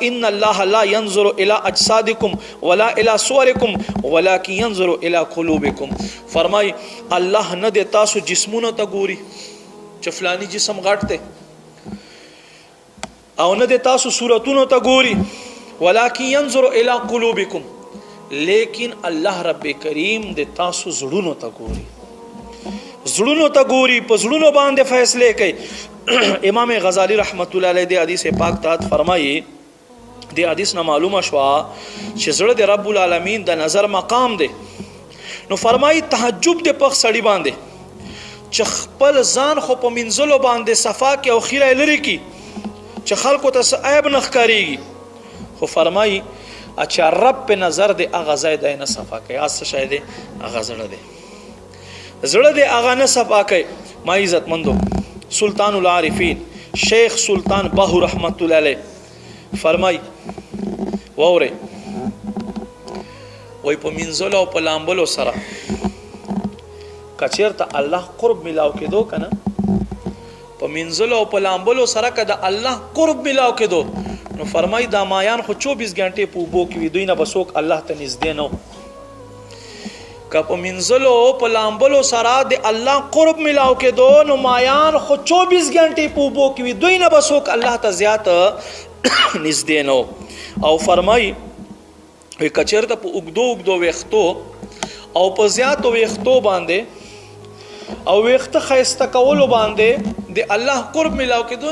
ان الله لا ينظر الى اجسادكم ولا الى صوركم ولكن ينظر الى قلوبكم. فرمای الله نه د تاسو جسمونو ته ګوري چې فلانی جسم غټ دی او نه د تاسو صورتونو ته ګوري ولكن ينظر الى قلوبكم، لیکن الله رب کریم د تاسو زړونو ته ګوري، زړونو ته ګوري، په زړونو باندې فیصله کوي. امام غزالی رحمت الله علیه د حدیث پاک تحت فرمایي د حدیث نه معلومه شو چې زړه د رب العالمین د نظر مقام دی. نو فرمایي تحجب د پخ سړی باندې چې خپل ځان خو په منځلو باندې صفا کې او خیره لري کی چې خلکو ته عیب نه ښکاریږي، خو فرمایي اچھا رب په نظر د اغه ځای د نه صفا کوي، اس شاید اغه زړه دی، زړه د اغه نه صفا کوي. ما عزت مندو سلطان العارفین شیخ سلطان باهو رحمت الله علیه فرمای ووره وای په منځلو او په لامبلو سره کچیرته الله قرب ملاو کېدو کنه، په منځلو او په لامبلو سره کده الله قرب ملاو کېدو، نو فرمای دا مایان خو 24 غنټه په وبو کې وي، دوی نه بسوک الله ته نږدې نو. که په منځلو او په لامبلو سره د الله قرب ملاو کېدو، نو مایان خو 24 غنټه په وبو کې وي، دوی نه بسوک الله ته زیات نږدې نو. او فرمای وی کچرته په اوګدو وختو او په زیاتو وختو باندې او وخت خیسته کولو باندې د الله قرب ملاو کېدو